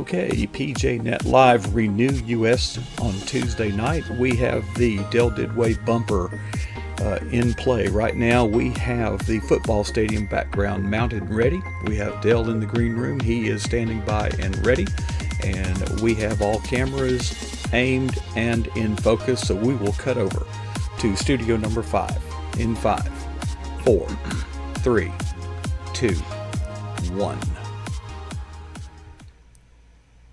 Okay, PJNet Live Renew US on Tuesday night. We have the Dell Didway bumper in play. Right now we have the football stadium background mounted and ready. We have Dell in the green room. He is standing by and ready. And we have all cameras aimed and in focus. So we will cut over to studio number 5 in 5, 4, 3, 2, 1.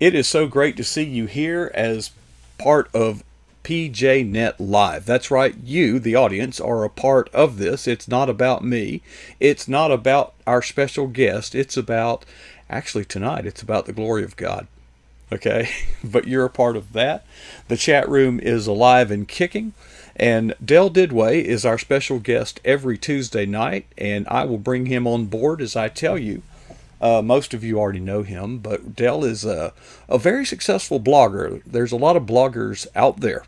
It is so great to see you here as part of PJNet Live. That's right, you, the audience, are a part of this. It's not about me. It's not about our special guest. It's about, actually tonight, it's about the glory of God. Okay? But you're a part of that. The chat room is alive and kicking. And Dell Didway is our special guest every Tuesday night. And I will bring him on board as I tell you. Most of you already know him, but Dell is a very successful blogger. There's a lot of bloggers out there,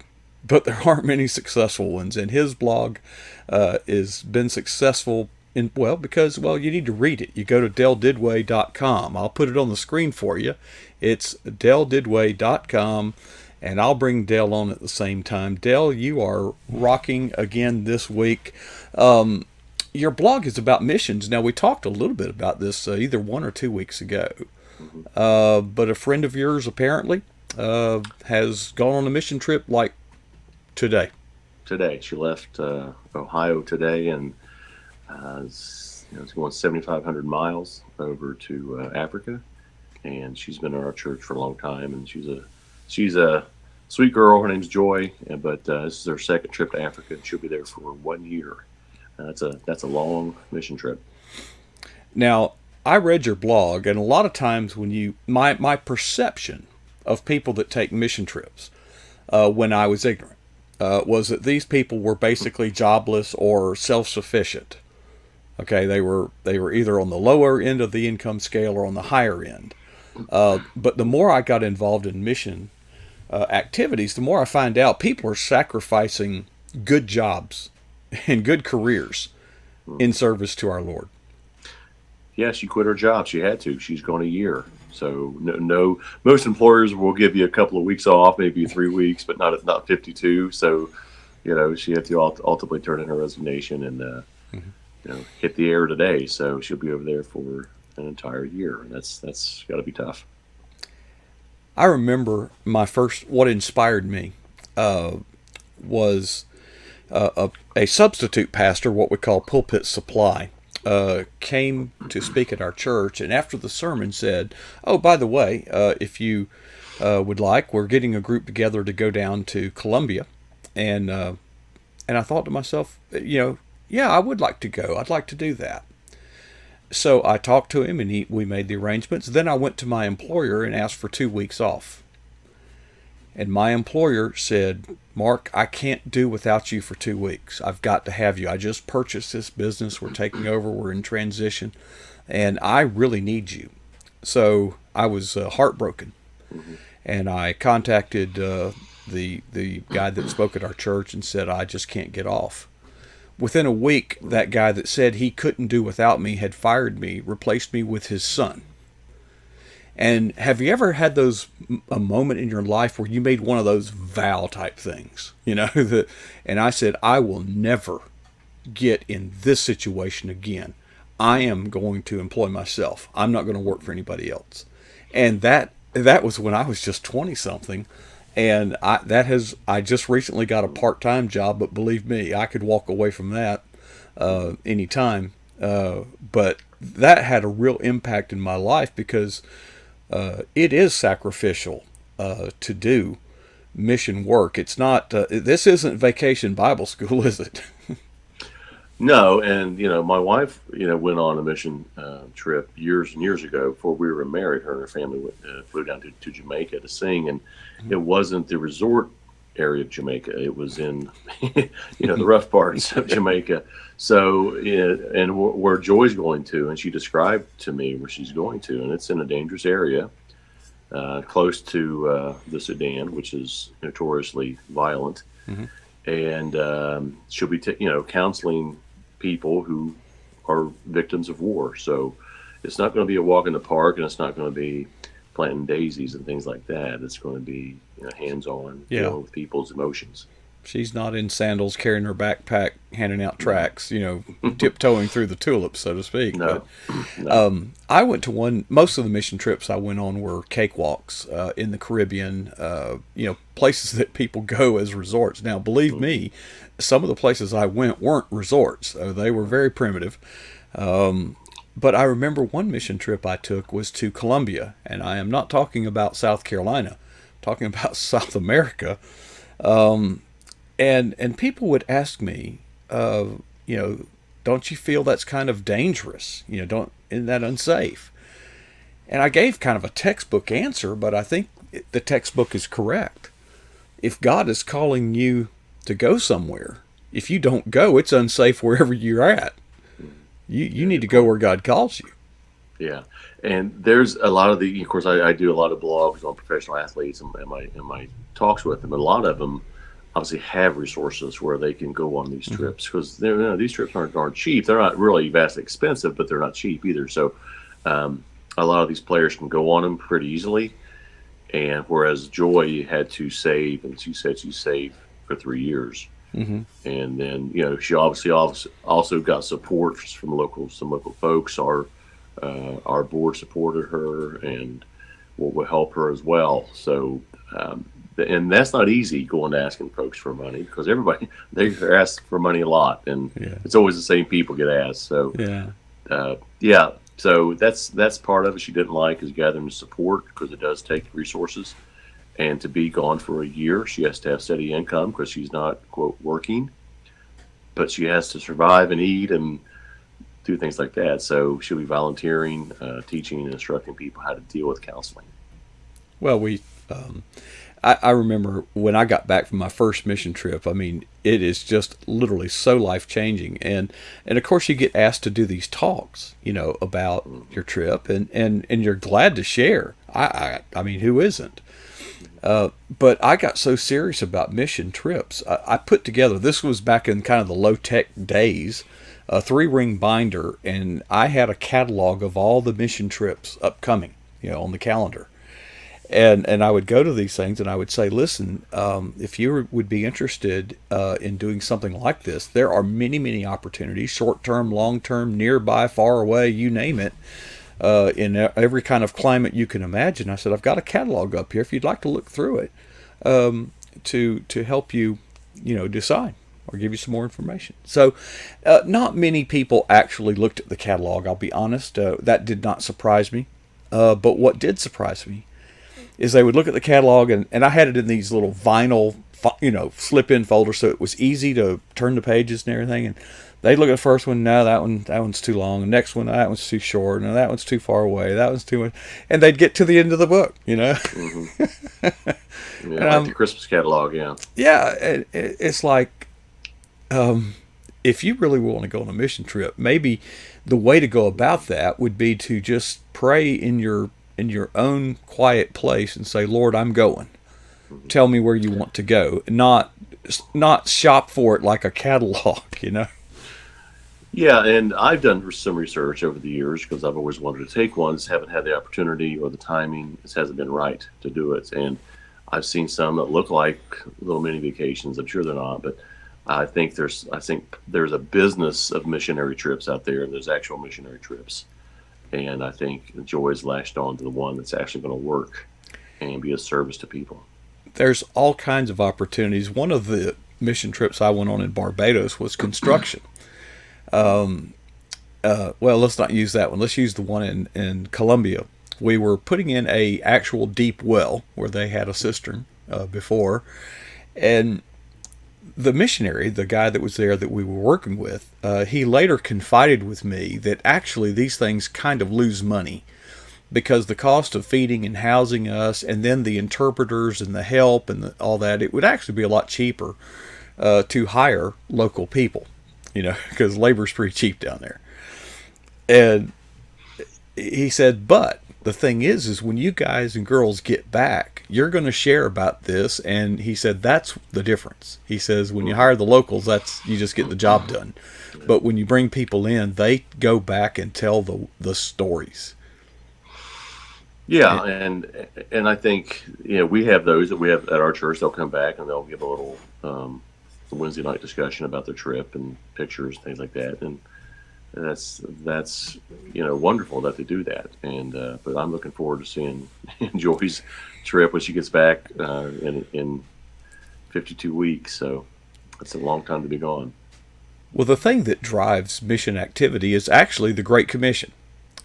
but there aren't many successful ones. And his blog has been successful because you need to read it. You go to delldidway.com. I'll put it on the screen for you. It's delldidway.com, and I'll bring Dell on at the same time. Dell, you are rocking again this week. Your blog is about missions. Now, we talked a little bit about this either 1 or 2 weeks ago. But a friend of yours apparently has gone on a mission trip like today. Today. She left Ohio today and is going 7,500 miles over to Africa. And she's been in our church for a long time. And she's a sweet girl. Her name's Joy. But this is her second trip to Africa. And she'll be there for 1 year. That's a long mission trip. Now, I read your blog, and a lot of times when my perception of people that take mission trips when I was ignorant was that these people were basically jobless or self-sufficient. Okay, they were either on the lower end of the income scale or on the higher end. But the more I got involved in mission activities, the more I find out people are sacrificing good jobs and good careers in service to our Lord. Yeah, she quit her job. She had to. She's gone a year. So no, most employers will give you a couple of weeks off, maybe 3 weeks, but not 52. So, she had to ultimately turn in her resignation and hit the air today. So she'll be over there for an entire year, and that's got to be tough. I remember what inspired me was a substitute pastor, what we call pulpit supply, came to speak at our church, and after the sermon said, "Oh, by the way, if you would like, we're getting a group together to go down to Colombia," and I thought to myself, yeah, I would like to go. I'd like to do that. So I talked to him, and we made the arrangements. Then I went to my employer and asked for 2 weeks off. And my employer said, "Mark, I can't do without you for 2 weeks. I've got to have you. I just purchased this business. We're taking over. We're in transition. And I really need you." So I was heartbroken. And I contacted the guy that spoke at our church and said, "I just can't get off." Within a week, that guy that said he couldn't do without me had fired me, replaced me with his son. And have you ever had a moment in your life where you made one of those vow type things, and I said, "I will never get in this situation again. I am going to employ myself. I'm not going to work for anybody else." And that was when I was just 20 something. And I just recently got a part-time job, but believe me, I could walk away from that anytime. But that had a real impact in my life because it is sacrificial to do mission work. It's not. This isn't Vacation Bible School, is it? No, and my wife, went on a mission trip years and years ago before we were married. Her and her family flew down to Jamaica to sing, and it wasn't the resort area of Jamaica. It was in, the rough parts of Jamaica. So, and where Joy's going to, and she described to me where she's going to, and it's in a dangerous area, close to the Sudan, which is notoriously violent. And she'll be, counseling people who are victims of war. So it's not going to be a walk in the park, and it's not going to be planting daisies and things like that. It's going to be, hands-on, Yeah. dealing with people's emotions. She's not in sandals carrying her backpack, handing out tracts, tiptoeing through the tulips, so to speak. But No, no. I went to most of the mission trips I went on were cakewalks in the Caribbean, places that people go as resorts. Now, believe me, some of the places I went weren't resorts. They were very primitive. But I remember one mission trip I took was to Colombia, and I am not talking about South Carolina, I'm talking about South America. And people would ask me, don't you feel that's kind of dangerous? Isn't that unsafe? And I gave kind of a textbook answer, but I think the textbook is correct. If God is calling you to go somewhere, if you don't go, it's unsafe wherever you're at. You need to go where God calls you. Yeah, and there's a lot of of course, I do a lot of blogs on professional athletes and my talks with them. A lot of them obviously have resources where they can go on these trips because these trips aren't cheap. They're not really vastly expensive, but they're not cheap either. So a lot of these players can go on them pretty easily. And whereas Joy had to save, and she said she saved for 3 years. Mm-hmm. And then, she obviously also got support from some local folks. Our board supported her and will help her as well. So, and that's not easy, going to asking folks for money, because everybody, they're asked for money a lot, and it's always the same people get asked. So, yeah. So that's part of it she didn't like, is gathering the support, because it does take resources. And to be gone for a year, she has to have steady income because she's not, quote, working, but she has to survive and eat and do things like that. So she'll be volunteering, teaching and instructing people how to deal with counseling. Well, I remember when I got back from my first mission trip. I mean, it is just literally so life changing, and of course you get asked to do these talks, about your trip, and you're glad to share. I mean, who isn't? But I got so serious about mission trips. I put together, this was back in kind of the low-tech days, a 3-ring binder, and I had a catalog of all the mission trips upcoming, on the calendar. And I would go to these things and I would say, listen, if you would be interested in doing something like this, there are many, many opportunities, short-term, long-term, nearby, far away, you name it. In every kind of climate you can imagine. I said, I've got a catalog up here if you'd like to look through it, to help you, decide or give you some more information. So not many people actually looked at the catalog, I'll be honest. That did not surprise me. But what did surprise me is they would look at the catalog, and I had it in these little vinyl, slip-in folders, so it was easy to turn the pages and everything. And they'd look at the first one, no, that one's too long. The next one, that one's too short. No, that one's too far away. That one's too much. And they'd get to the end of the book, Mm-hmm. Yeah, like the Christmas catalog, yeah. Yeah, it's like, if you really want to go on a mission trip, maybe the way to go about that would be to just pray in your own quiet place and say, Lord, I'm going. Tell me where you want to go. Not shop for it like a catalog, Yeah, and I've done some research over the years because I've always wanted to take ones, haven't had the opportunity or the timing. It hasn't been right to do it. And I've seen some that look like little mini vacations. I'm sure they're not, but I think there's a business of missionary trips out there, and there's actual missionary trips. And I think Joy's latched on to the one that's actually going to work and be a service to people. There's all kinds of opportunities. One of the mission trips I went on in Barbados was construction. Well, let's not use that one. Let's use the one in Colombia. We were putting in a actual deep well where they had a cistern before, and the missionary, the guy that was there that we were working with, he later confided with me that actually these things kind of lose money because the cost of feeding and housing us, and then the interpreters and the help and all that, it would actually be a lot cheaper to hire local people, because labor's pretty cheap down there. And he said, but the thing is when you guys and girls get back, you're going to share about this. And he said, that's the difference. He says, when you hire the locals, you just get the job done. But when you bring people in, they go back and tell the stories. Yeah, It, and I think we have those that we have at our church. They'll come back and they'll give a little Wednesday night discussion about their trip and pictures, things like that. And that's wonderful that they do that. And but I'm looking forward to seeing Joy's trip when she gets back in 52 weeks. So that's a long time to be gone. well, the thing that drives mission activity is actually the Great Commission.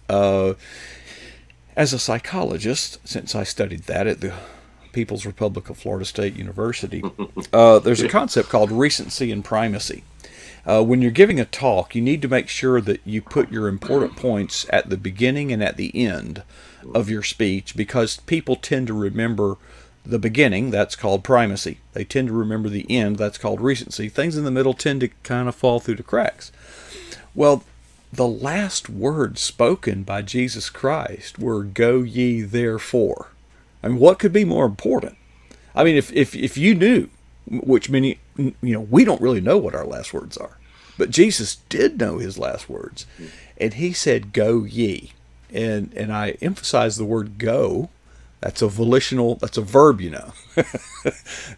Uh, as a psychologist, since I studied that at the People's Republic of Florida State University, there's a Yeah. concept called recency and primacy. When you're giving a talk, you need to make sure that you put your important points at the beginning and at the end of your speech, because people tend to remember the beginning, that's called primacy. They tend to remember the end, that's called recency. Things in the middle tend to kind of fall through the cracks. Well, the last words spoken by Jesus Christ were, "Go ye therefore." I mean, what could be more important? I mean, if you knew, which many, we don't really know what our last words are, but Jesus did know his last words, and he said, "Go ye," and I emphasize the word "go." That's a volitional. That's a verb,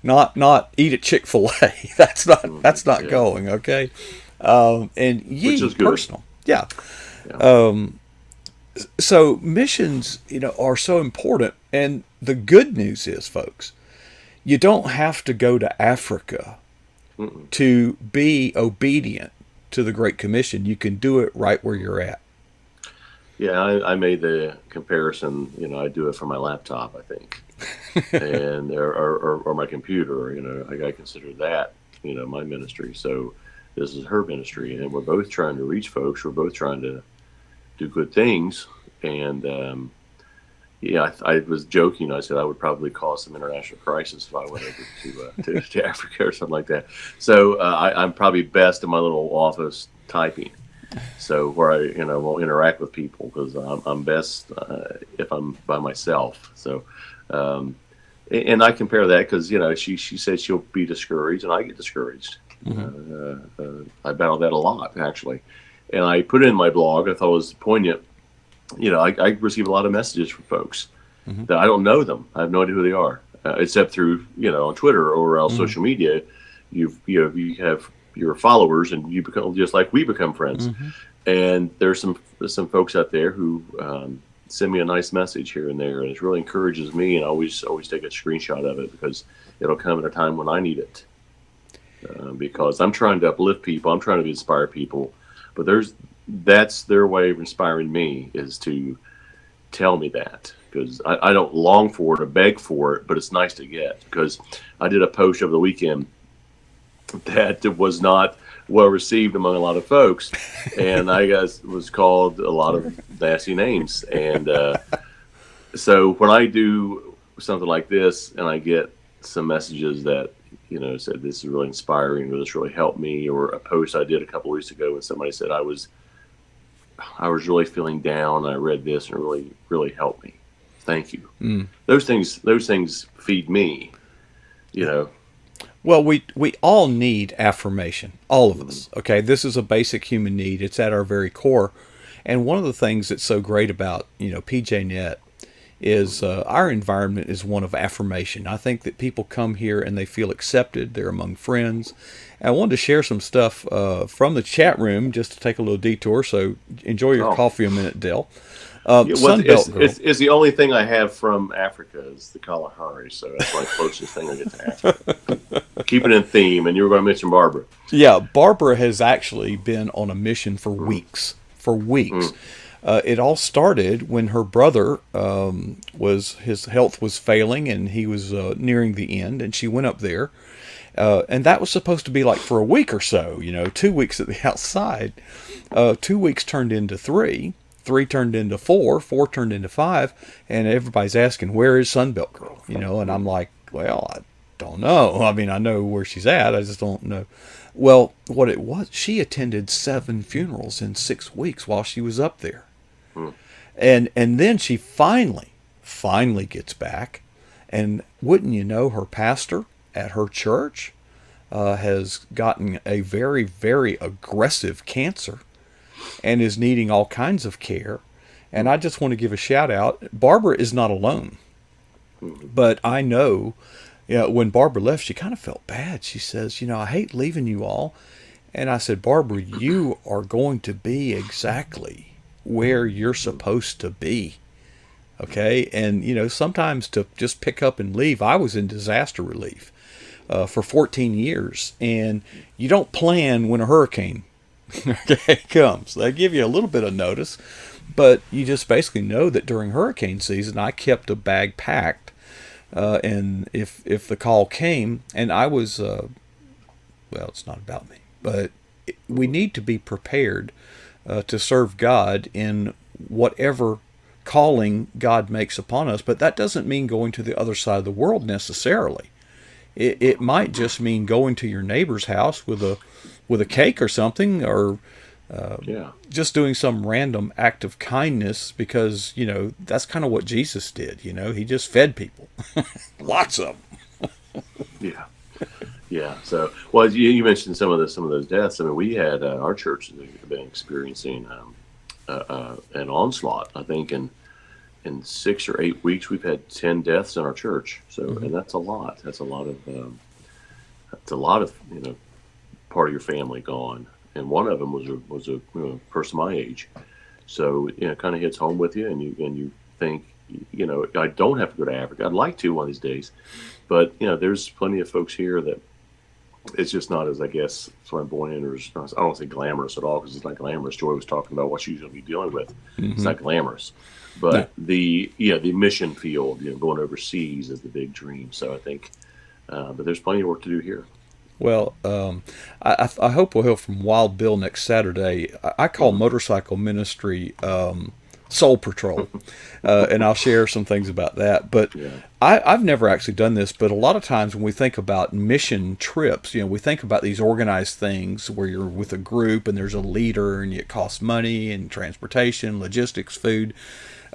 not eat at Chick-fil-A. That's not Yeah, going, okay. And which ye is good. personal, yeah. Yeah. So missions, are so important, and the good news is, folks, you don't have to go to Africa Mm-mm. to be obedient to the Great Commission. You can do it right where you're at. Yeah, I made the comparison. I do it from my laptop, I think, and or my computer. I consider that my ministry. So this is her ministry, and we're both trying to reach folks. We're both trying to do good things, and yeah, I was joking. I said I would probably cause some international crisis if I went over to Africa or something like that. So I'm probably best in my little office typing. So where I won't interact with people because I'm best if I'm by myself. So um, and I compare that because she said she'll be discouraged and I get discouraged. Mm-hmm. I battle that a lot actually, and I put it in my blog. I thought it was poignant. I receive a lot of messages from folks Mm-hmm. that I don't know them. I have no idea who they are, except through on Twitter or else Mm-hmm. social media. You have your followers, and you become just like we become friends. Mm-hmm. And there's some folks out there who send me a nice message here and there, and it really encourages me. And I always take a screenshot of it because it'll come at a time when I need it. Because I'm trying to uplift people, I'm trying to inspire people, but that's their way of inspiring me is to tell me that because I don't long for it or beg for it, but it's nice to get because I did a post over the weekend that was not well received among a lot of folks, and I guess was called a lot of nasty names. And so when I do something like this, and I get some messages that said this is really inspiring, or this really helped me, or a post I did a couple of weeks ago when somebody said I was really feeling down. I read this and it really really helped me. Thank you. Mm. Those things feed me. You Yeah. know. Well, we all need affirmation, all of Mhm. us. Okay, this is a basic human need. It's at our very core, and one of the things that's so great about PJNet is our environment is one of affirmation. I think that people come here and they feel accepted. They're among friends. And I wanted to share some stuff from the chat room just to take a little detour. So enjoy your Oh, coffee a minute, Dell. yeah. Well, Sunbelt Girl. it's the only thing I have from Africa is the Kalahari, so that's my closest thing I get to Africa. Keep it in theme, and you were going to mention Barbara. Yeah, Barbara has actually been on a mission for Mm, weeks. For weeks. mm, It all started when her brother was his health was failing and he was nearing the end, and she went up there, and that was supposed to be like for a week or so. 2 weeks at the outside. 2 weeks turned into three. Three turned into four. Four turned into five. And everybody's asking, "Where is Sunbelt Girl?" And I'm mm. like, "Well, I don't know. I mean, I know where she's at. I just don't know." Well, what it was, she attended 7 funerals in 6 weeks while she was up there, Mm. and then she finally gets back, and wouldn't you know, her pastor at her church has gotten a very very aggressive cancer and is needing all kinds of care. And I just want to give a shout out. Barbara is not alone, but I know, when Barbara left, she kind of felt bad. She says, I hate leaving you all. And I said, Barbara, you are going to be exactly where you're supposed to be. Okay. And, sometimes to just pick up and leave, I was in disaster relief for 14 years. And you don't plan when a hurricane comes. They give you a little bit of notice, but you just basically know that during hurricane season, I kept a bag packed. And if the call came, and I was, well, it's not about me, but we need to be prepared to serve God in whatever calling God makes upon us. But that doesn't mean going to the other side of the world necessarily. It might just mean going to your neighbor's house with a cake or something, or just doing some random act of kindness, because that's kind of what Jesus did. He just fed people, lots of them. Yeah. Yeah. So, well, you mentioned some of those deaths. I mean, we had our church has been experiencing an onslaught. I think in 6 or 8 weeks, we've had 10 deaths in our church. So, and that's a lot. That's a lot of part of your family gone. And one of them was a person my age. So, it kind of hits home with you, and you think, I don't have to go to Africa. I'd like to one of these days, but there's plenty of folks here that it's just not as, I guess, flamboyant, or I don't want to say glamorous at all, because it's not glamorous. Joy was talking about what she's going to be dealing with. It's not glamorous, but the mission field, going overseas is the big dream. So I think, but there's plenty of work to do here. Well, I hope we'll hear from Wild Bill next Saturday. I call motorcycle ministry Soul Patrol, and I'll share some things about that. But I've never actually done this, but a lot of times when we think about mission trips, we think about these organized things where you're with a group and there's a leader and it costs money and transportation, logistics, food.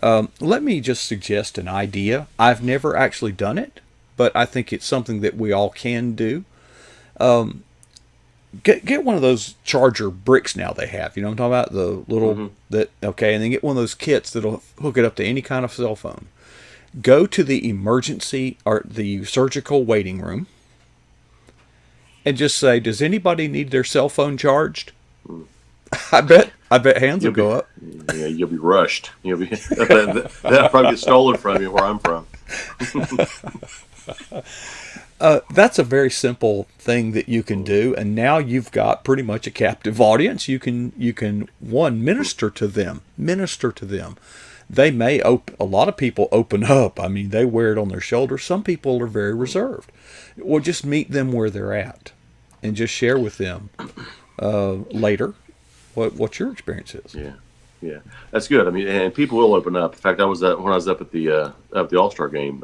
Let me just suggest an idea. I've never actually done it, but I think it's something that we all can do. Get one of those charger bricks now they have. You know what I'm talking about? The little and then get one of those kits that'll hook it up to any kind of cell phone. Go to the emergency or the surgical waiting room and just say, "Does anybody need their cell phone charged?" I bet hands will go up. Yeah, you'll be rushed. That'll probably get stolen from you where I'm from. That's a very simple thing that you can do, and now you've got pretty much a captive audience. You can minister to them. They may a lot of people open up. I mean, they wear it on their shoulders. Some people are very reserved. Well, just meet them where they're at, and just share with them later what your experience is. Yeah, that's good. I mean, and people will open up. In fact, when I was up at the All-Star game.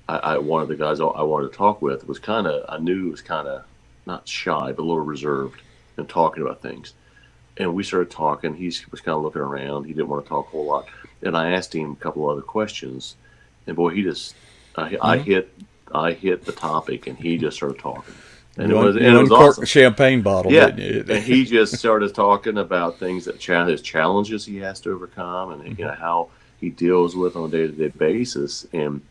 I one of the guys I wanted to talk with I knew he was kind of not shy, but a little reserved in talking about things. And we started talking. He was kind of looking around. He didn't want to talk a whole lot. And I asked him a couple of other questions. And boy, he just, I hit the topic, and he just started talking. And it was awesome. Champagne bottle. Yeah. Didn't you? And he just started talking about things his challenges he has to overcome, and how he deals with on a day-to-day basis. And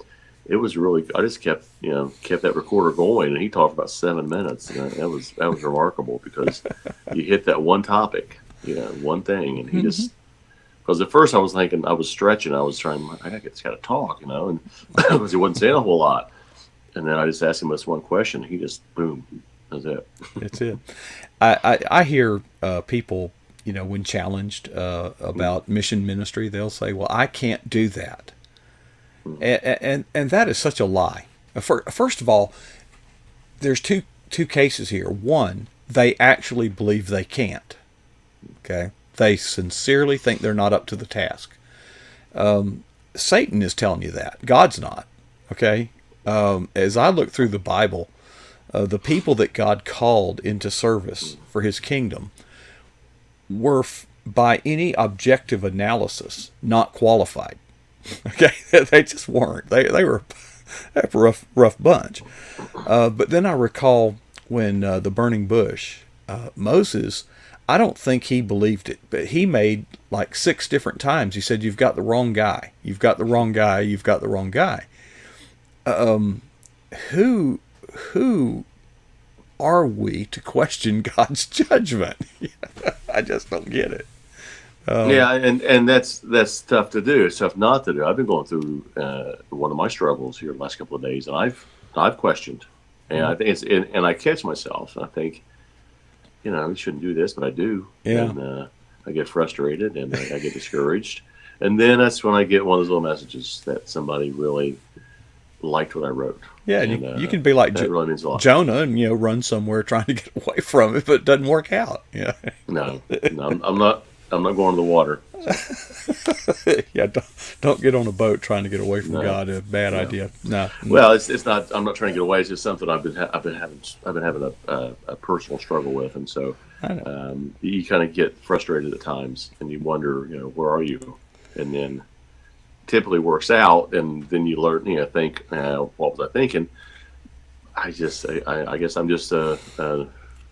it was really, I just kept that recorder going, and he talked about 7 minutes. And that was remarkable, because you hit that one topic, one thing, and he just, because at first I was thinking, I was stretching, I just got to talk, and because he wasn't saying a whole lot. And then I just asked him this one question. He just, boom, that's it. That's it. I hear people, when challenged about mission ministry, they'll say, well, I can't do that. And that is such a lie. First of all, there's two cases here. One, they actually believe they can't. Okay, they sincerely think they're not up to the task. Satan is telling you that. God's not. Okay, as I look through the Bible, the people that God called into service for His kingdom were, by any objective analysis, not qualified. Okay, they just weren't. They were a rough bunch. But then I recall when the burning bush, Moses, I don't think he believed it, but he made like 6 different times. He said, "You've got the wrong guy. You've got the wrong guy. You've got the wrong guy." Who, who are we to question God's judgment? I just don't get it. Yeah, and that's tough to do. It's tough not to do. I've been going through one of my struggles here the last couple of days, and I've questioned, and I think and I catch myself, and I think, you shouldn't do this, but I do, Yeah. and I get frustrated and I get discouraged, and then that's when I get one of those little messages that somebody really liked what I wrote. Yeah, and you can be like that really means a lot. Jonah and run somewhere trying to get away from it, but it doesn't work out. Yeah, No, I'm not. I'm not going to the water. yeah. Don't get on a boat trying to get away from No, God. A bad no. idea. No. Well, it's not. I'm not trying to get away. It's just something I've been having a personal struggle with, and so I know. you kind of get frustrated at times, and you wonder, where are you? And then typically works out, and then you learn, think, what was I thinking? I guess I'm just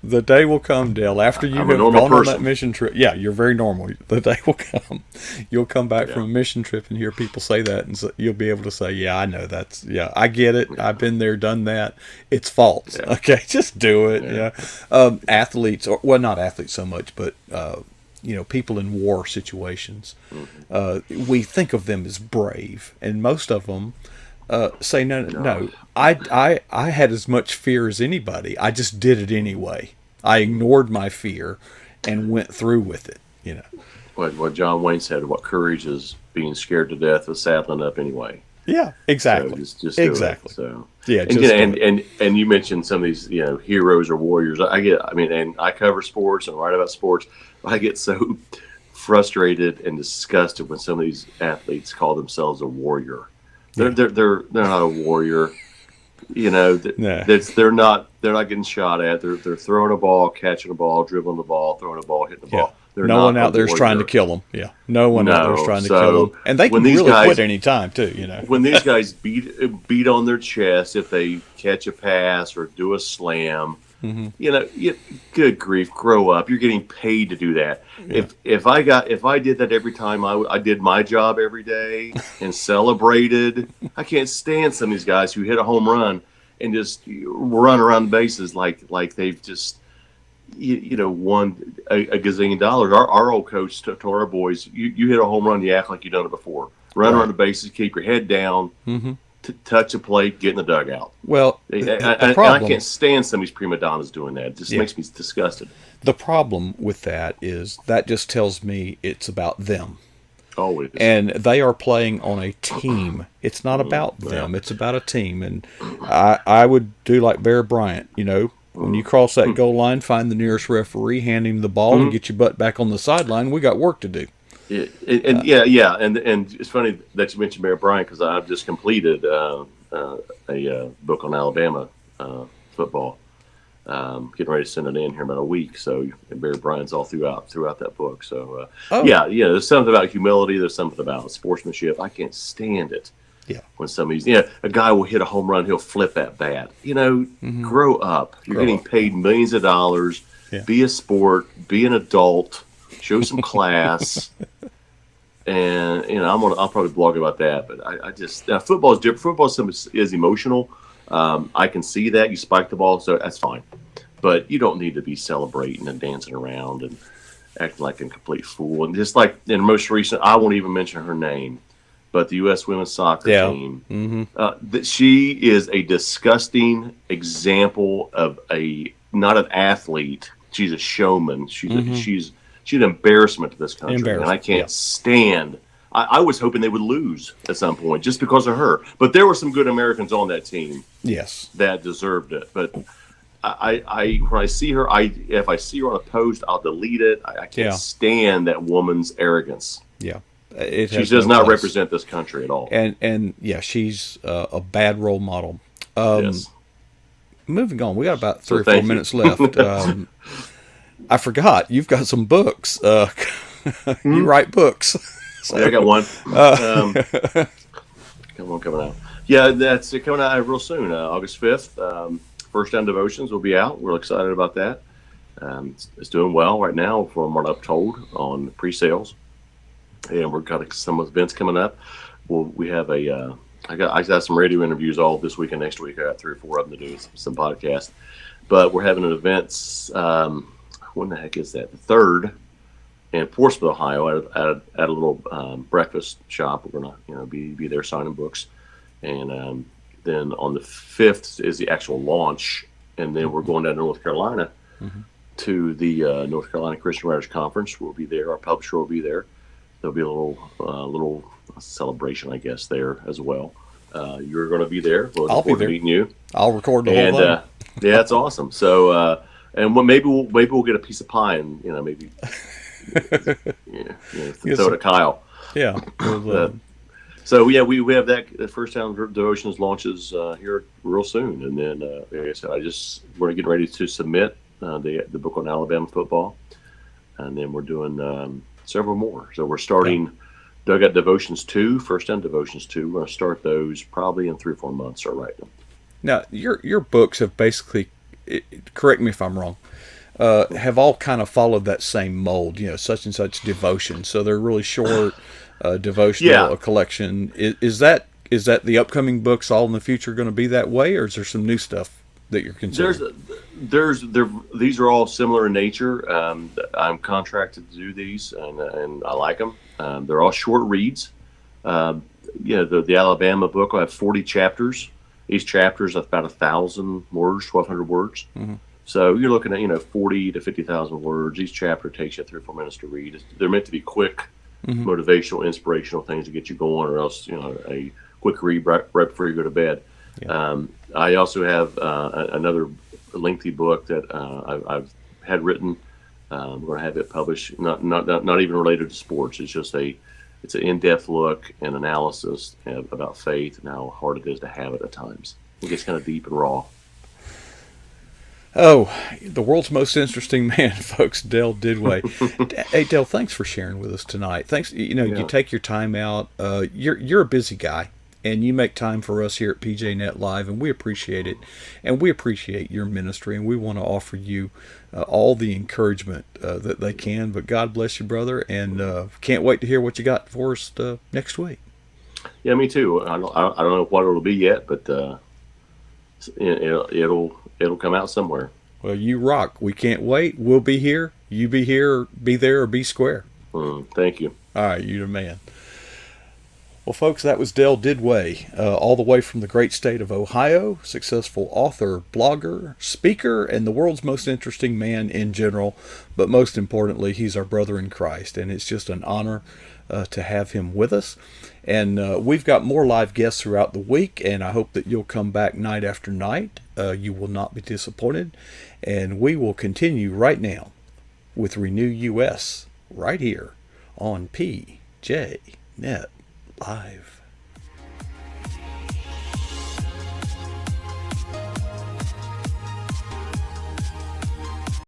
The day will come, Dale, after you I'm a have normal gone on that person. mission trip. Yeah, you're very normal. The day will come. You'll come back Yeah, from a mission trip and hear people say that, and so you'll be able to say, "Yeah, I know yeah, I get it. I've been there, done that. It's false." yeah, Okay, just do it. yeah. Yeah, athletes, or well, not athletes so much, but people in war situations. Hmm. We think of them as brave, and most of them say, "No, no, No, no. I had as much fear as anybody. I just did it anyway. I ignored my fear and went through with it." what John Wayne said. What courage is being scared to death of saddling up anyway. Yeah, So exactly. just do it. Exactly. So Yeah, and just do it. and you mentioned some of these heroes or warriors. I mean, and I cover sports and write about sports. I get so frustrated and disgusted when some of these athletes call themselves a warrior. They're Yeah. they're they're, they're not a warrior. Nah. They're not getting shot at. They're throwing a ball, catching a ball, dribbling the ball, throwing a ball, hitting the Yeah. ball. They're No one not a out there is trying to warrior. kill them. Yeah. No one out there is No. trying to kill them. So And they when can these really quit guys any time, too, when these guys beat on their chest if they catch a pass or do a slam, Hmm. good grief, grow up. You're getting paid to do that. Yeah. If I did that every time I did my job every day and celebrated, I can't stand some of these guys who hit a home run and just run around the bases like they've just won a gazillion dollars. Our old coach told our boys, you hit a home run, you act like you've done it before. Run around Right. the bases, keep your head down, Hmm. touch a plate, get in the dugout. Well, the And I problem, can't stand some of these prima donnas doing that. It just yeah, makes me disgusted. the problem with that is that just tells me it's about them. Always. And they are playing on a team. It's not Mm, about yeah. them. It's about a team. And I would do like Bear Bryant. When you cross that goal line, find the nearest referee, hand him the ball, and Mhm. get your butt back on the sideline. We got work to do. Yeah, and it's funny that you mentioned Bear Bryant because I've just completed a book on Alabama football. Getting ready to send it in here in about a week. So Bear Bryant's all throughout that book. So Oh, yeah, there's something about humility. There's something about sportsmanship. I can't stand it yeah. when some of these, a guy will hit a home run, he'll flip that bat. Hmm. Grow up. You're Grow getting up. paid millions of dollars. Yeah. Be a sport. Be an adult. Show some class. And I'll probably blog about that. But I just football is different. Football is emotional. I can see that you spike the ball, so that's fine. But you don't need to be celebrating and dancing around and acting like a complete fool. And just like in the most recent, I won't even mention her name, but the U.S. women's soccer Yeah. team, Hmm. that she is a disgusting example of not an athlete. She's a showman. Hmm. She's an embarrassment to this country, and I Embarrassment. Yeah. can't stand. I was hoping they would lose at some point just because of her. But there were some good Americans on that team Yes. that deserved it. But when I see her, if I see her on a post, I'll delete it. I can't Yeah. stand that woman's arrogance. Yeah. It She has does no not place. represent this country at all. And yeah, she's a bad role model. Yes. Moving on, we got about So 3 or 4 thank you. minutes left. I forgot you've got some books. You write books. Yeah, I got one. Uh, Got one coming out. Yeah, that's coming out real soon. August 5th. First Down Devotions will be out. We're excited about that. It's doing well right now, from what I've told on pre-sales, and we've got some events coming up. Well, we have I got some radio interviews all this week and next week. I got 3 or 4 of them to do, some podcasts. But we're having an event. When the heck is that? The third in Portsmouth, Ohio, at a little breakfast shop. We're gonna be there signing books, and then on the 5th is the actual launch, and then we're going down to North Carolina Mm-hmm. to the North Carolina Christian Writers Conference. We'll be there. Our publisher will be there. There'll be a little celebration, I guess, there as well. You're going to be there. We're looking I'll be forward to there. meeting you. I'll record the And whole thing. yeah, that's awesome. So and maybe we'll get a piece of pie and maybe Yes, throw it at Kyle. yeah. We'll, Uh, so yeah, we have that First Town Devotions launches here real soon, and then like I said, we're getting ready to submit the book on Alabama football, and then we're doing several more. So we're starting Dugout Devotions 2, First Down Devotions 2. We're going to start those probably in 3 or 4 months. Start writing them. Now, your books have basically, correct me if I'm wrong, have all kind of followed that same mold, such and such devotion. So they're really short, devotional, Yeah. a collection. Is that the upcoming books all in the future going to be that way, or is there some new stuff that you're considering? These are all similar in nature. I'm contracted to do these, and I like them. They're all short reads. The Alabama book will have 40 chapters. Each chapter is about 1,000 words, 1,200 words. Mm-hmm. So you're looking at 40 to 50,000 words. Each chapter takes you 3 or 4 minutes to read. They're meant to be quick, Mm-hmm. motivational, inspirational things to get you going, or else a quick read right before you go to bed. Yeah. I also have another lengthy book that I've had written. I'm going to have it published. Not even related to sports. It's an in-depth look and analysis about faith and how hard it is to have it at times. It gets kind of deep and raw. Oh, the world's most interesting man, folks, Dale Didway. Hey, Dale, thanks for sharing with us tonight. Thanks. You Yeah. take your time out. You're a busy guy, and you make time for us here at PJNet Live, and we appreciate it. And we appreciate your ministry, and we want to offer you all the encouragement that they can. But God bless you, brother, and can't wait to hear what you got for us next week. Yeah, me too. I don't know what it'll be yet, but it'll come out somewhere. Well, you rock. We can't wait. We'll be here. You be here, be there, or be square. Thank you. All right, you're the man. Well, folks, that was Dale Didway, all the way from the great state of Ohio, successful author, blogger, speaker, and the world's most interesting man in general. But most importantly, he's our brother in Christ, and it's just an honor to have him with us. And we've got more live guests throughout the week, and I hope that you'll come back night after night. You will not be disappointed. And we will continue right now with Renew US right here on PJNet Live.